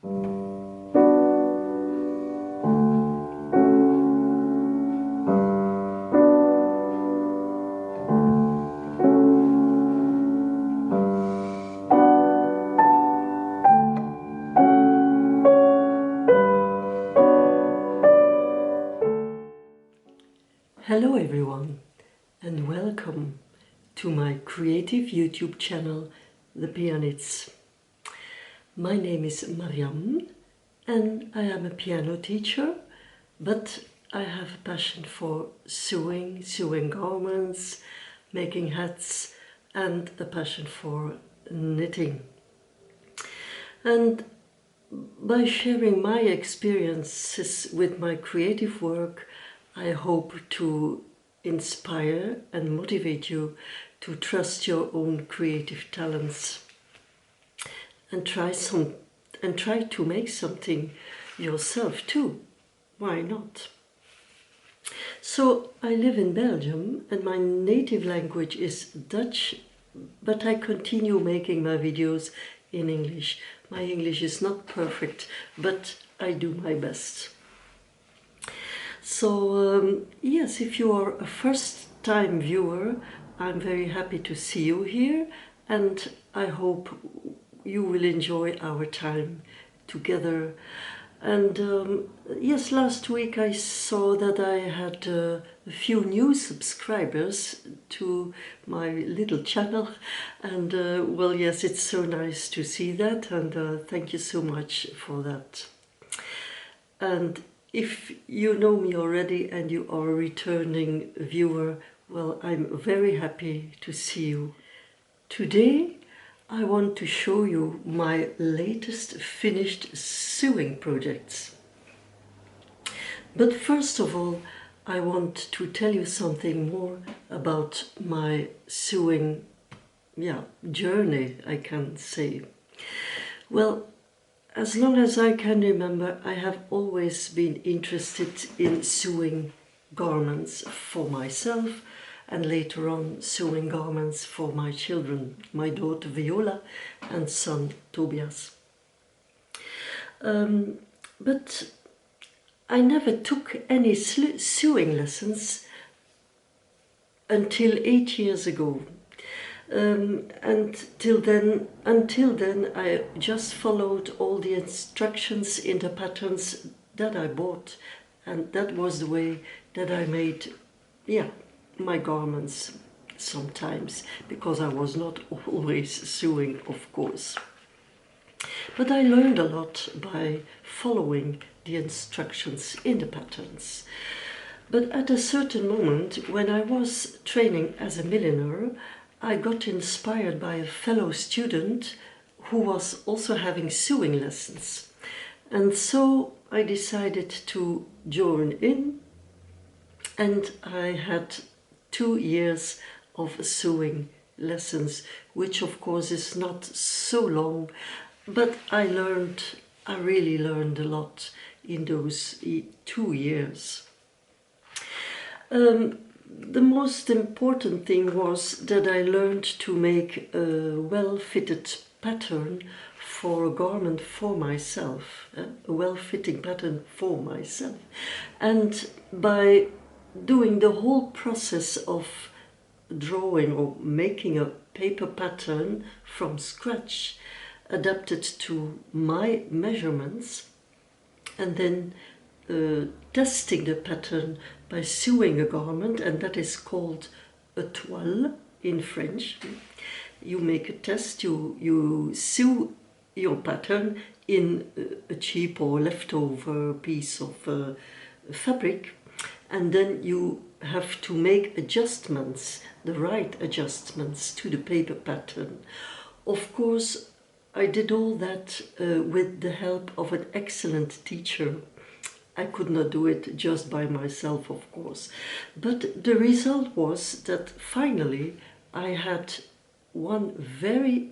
Hello everyone, and welcome to my creative YouTube channel, the PiaKnits. My name is Marjam and I am a piano teacher, but I have a passion for sewing garments, making hats, and a passion for knitting. And by sharing my experiences with my creative work, I hope to inspire and motivate you to trust your own creative talents and try to make something yourself too. Why not? So I live in Belgium and my native language is Dutch, but I continue making my videos in English. My English is not perfect, but I do my best. So yes, if you are a first-time viewer, I'm very happy to see you here, and I hope you will enjoy our time together. And yes, last week I saw that I had a few new subscribers to my little channel, and well, yes, it's so nice to see that, and thank you so much for that. And if you know me already and you are a returning viewer, well, I'm very happy to see you. Today I want to show you my latest finished sewing projects. But first of all, I want to tell you something more about my sewing journey, I can say. Well, as long as I can remember, I have always been interested in sewing garments for myself and later on sewing garments for my children, my daughter Viola and son Tobias. But I never took any sewing lessons until 8 years ago. Until then I just followed all the instructions in the patterns that I bought, and that was the way that I made my garments sometimes, because I was not always sewing, of course. But I learned a lot by following the instructions in the patterns. But at a certain moment, when I was training as a milliner, I got inspired by a fellow student who was also having sewing lessons. And so I decided to join in, and I had 2 years of sewing lessons, which of course is not so long, but I really learned a lot in those 2 years. The most important thing was that I learned to make a well-fitted pattern for a garment for myself, a well-fitting pattern for myself. And by doing the whole process of drawing or making a paper pattern from scratch, adapted to my measurements, and then testing the pattern by sewing a garment, and that is called a toile in French. You make a test, you sew your pattern in a cheap or leftover piece of fabric, and then you have to make adjustments, the right adjustments to the paper pattern. Of course, I did all that with the help of an excellent teacher. I could not do it just by myself, of course. But the result was that finally I had one very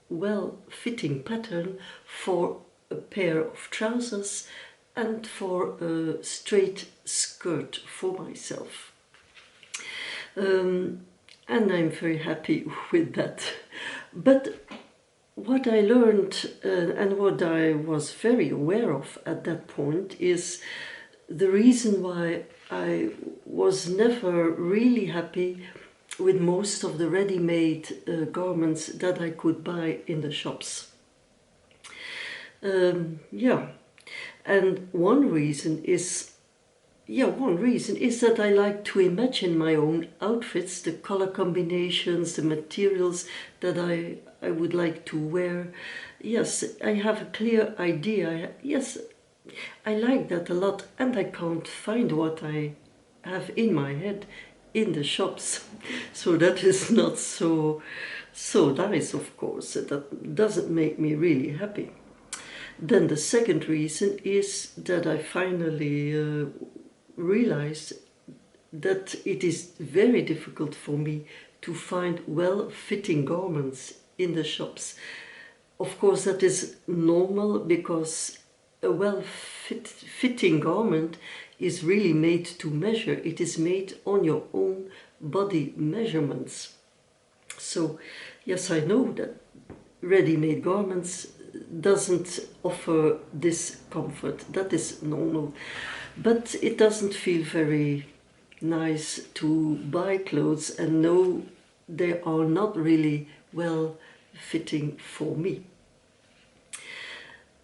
well-fitting pattern for a pair of trousers and for a straight skirt for myself. And I'm very happy with that. But what I learned and what I was very aware of at that point is the reason why I was never really happy with most of the ready-made garments that I could buy in the shops. Yeah, and one reason is that I like to imagine my own outfits, the color combinations, the materials that I would like to wear. Yes, I have a clear idea. Yes, I like that a lot, and I can't find what I have in my head in the shops. So that is not so nice, of course. That doesn't make me really happy. Then the second reason is that I finally realized that it is very difficult for me to find well-fitting garments in the shops. Of course, that is normal because a well-fitting garment is really made to measure. It is made on your own body measurements. So, yes, I know that ready-made garments doesn't offer this comfort. That is normal. But it doesn't feel very nice to buy clothes and know they are not really well fitting for me.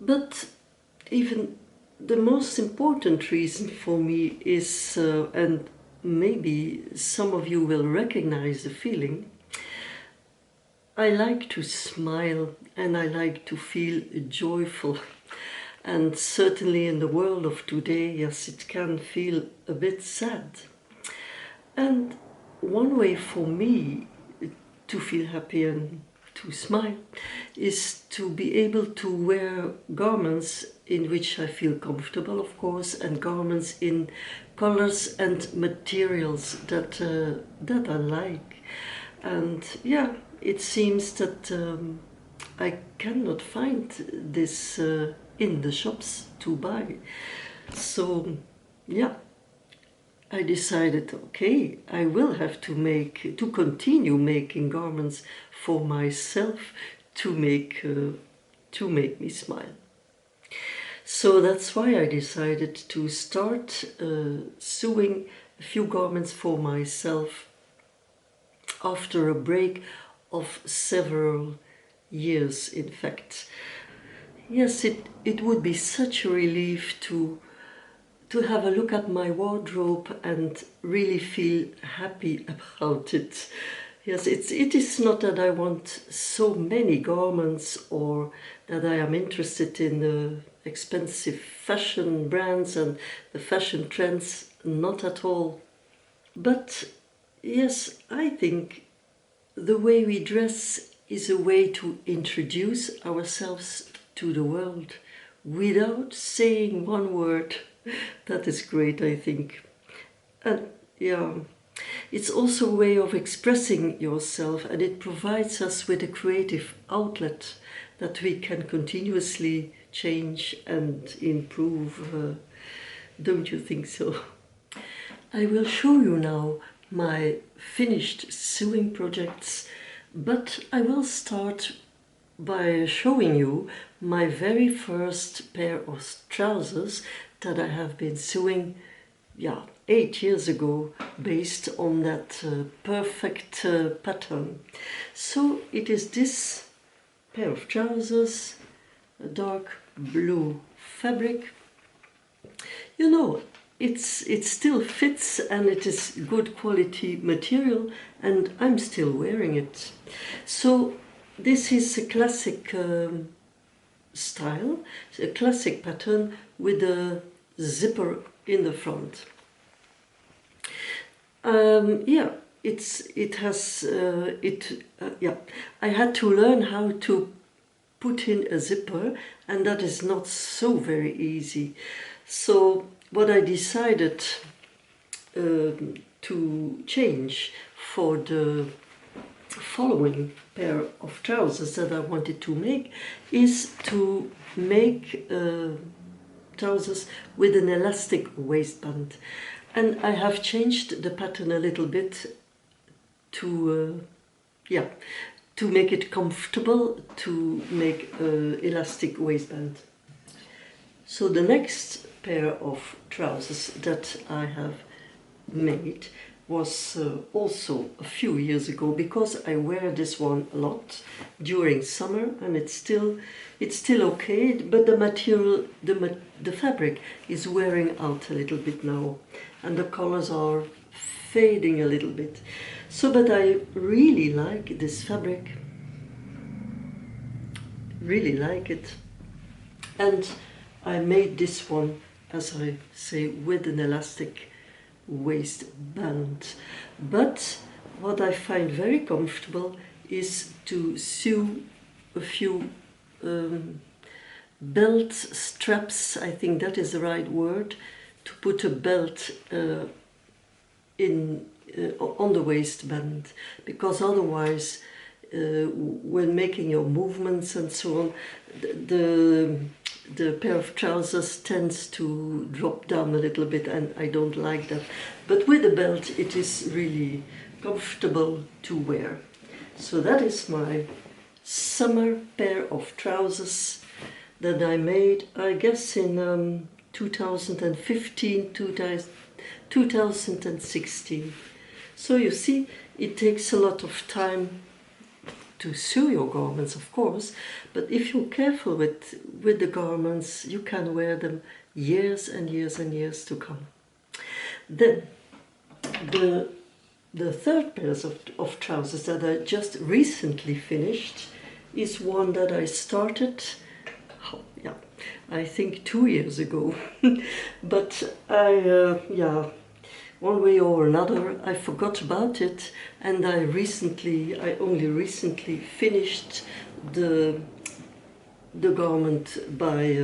But even the most important reason for me is, and maybe some of you will recognize the feeling, I like to smile and I like to feel joyful. And certainly in the world of today, yes, it can feel a bit sad. And one way for me to feel happy and to smile is to be able to wear garments in which I feel comfortable, of course, and garments in colors and materials that I like. And yeah, it seems that I cannot find this in the shops to buy. So yeah, I decided, okay, I will have to continue making garments for myself to make me smile. So that's why I decided to start sewing a few garments for myself after a break of several years, in fact. Yes, it would be such a relief to have a look at my wardrobe and really feel happy about it. Yes, it is not that I want so many garments or that I am interested in the expensive fashion brands and the fashion trends, not at all. But yes, I think the way we dress is a way to introduce ourselves to the world without saying one word. That is great, I think. And yeah, it's also a way of expressing yourself, and it provides us with a creative outlet that we can continuously change and improve. Don't you think so? I will show you now my finished sewing projects, but I will start by showing you my very first pair of trousers that I have been sewing 8 years ago, based on that perfect pattern. So it is this pair of trousers, a dark blue fabric. You know, it still fits and it is good quality material, and I'm still wearing it. So this is a classic style, a classic pattern with a zipper in the front. I had to learn how to put in a zipper, and that is not so very easy. So what I decided to change for the following pair of trousers that I wanted to make is to make trousers with an elastic waistband. And I have changed the pattern a little bit to to make it comfortable to make an elastic waistband. So the next pair of trousers that I have made was also a few years ago, because I wear this one a lot during summer, and it's still okay, but the material, the fabric is wearing out a little bit now, and the colors are fading a little bit. So, but I really like this fabric, really like it, and I made this one, as I say, with an elastic waistband. But what I find very comfortable is to sew a few belt straps, I think that is the right word, to put a belt on the waistband, because otherwise when making your movements and so on, the pair of trousers tends to drop down a little bit, and I don't like that. But with a belt it is really comfortable to wear. So that is my summer pair of trousers that I made, I guess, in 2015, 2016. So you see, it takes a lot of time to sew your garments, of course, but if you're careful with the garments, you can wear them years and years and years to come. Then the third pair of trousers that I just recently finished is one that I started, I think 2 years ago. But one way or another I forgot about it, and I only recently finished the garment by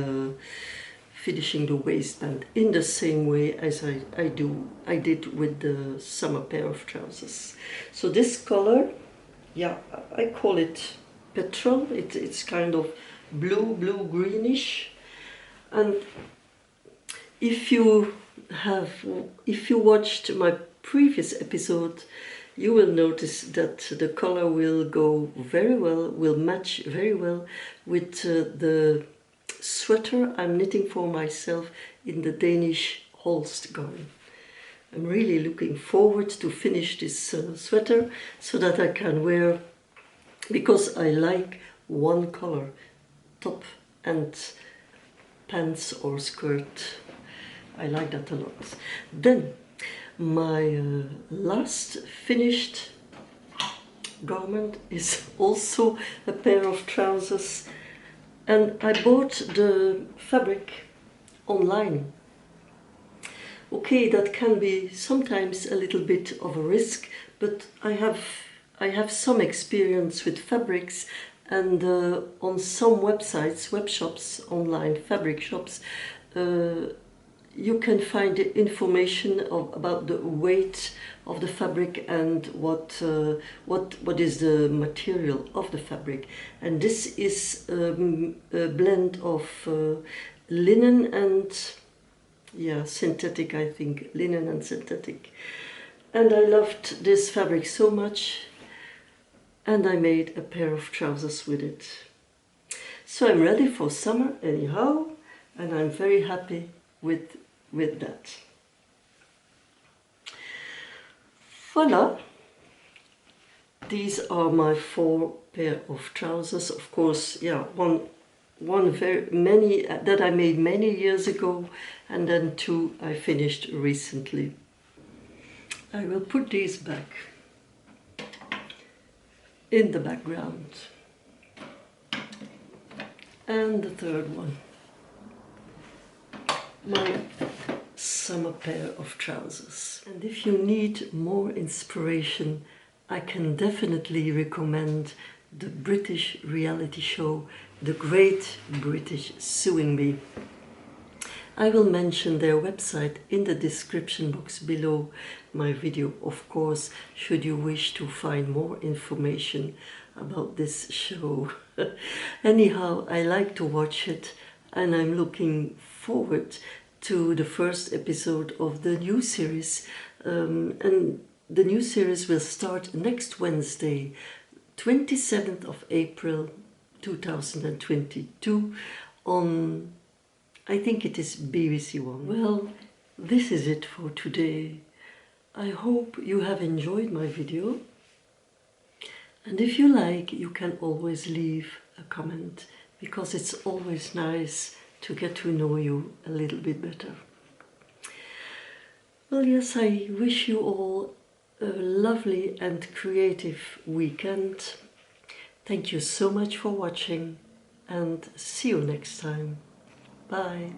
finishing the waistband in the same way as I did with the summer pair of trousers. So this color, I call it petrol. It's kind of blue greenish, and if you watched my previous episode, you will notice that the color will match very well with the sweater I'm knitting for myself in the Danish Holst garn. I'm really looking forward to finish this sweater so that I can wear, because I like one color, top and pants or skirt. I like that a lot. Then my last finished garment is also a pair of trousers, and I bought the fabric online. Okay, that can be sometimes a little bit of a risk, but I have some experience with fabrics, and on some websites, web shops, online fabric shops, you can find information about the weight of the fabric and what is the material of the fabric. And this is a blend of linen and synthetic, I think, linen and synthetic. And I loved this fabric so much, and I made a pair of trousers with it. So I'm ready for summer anyhow, and I'm very happy with that. Voila! These are my 4 pair of trousers. Of course, many that I made many years ago, and then 2 I finished recently. I will put these back in the background. And the third one, my summer pair of trousers. And if you need more inspiration, I can definitely recommend the British reality show, The Great British Sewing Bee. I will mention their website in the description box below my video, of course, should you wish to find more information about this show. Anyhow, I like to watch it, and I'm looking forward to the first episode of the new series. And the new series will start next Wednesday, 27th of April 2022 on, I think it is BBC One. Well, this is it for today. I hope you have enjoyed my video, and if you like, you can always leave a comment, because it's always nice to get to know you a little bit better. Well, yes, I wish you all a lovely and creative weekend. Thank you so much for watching, and see you next time. Bye.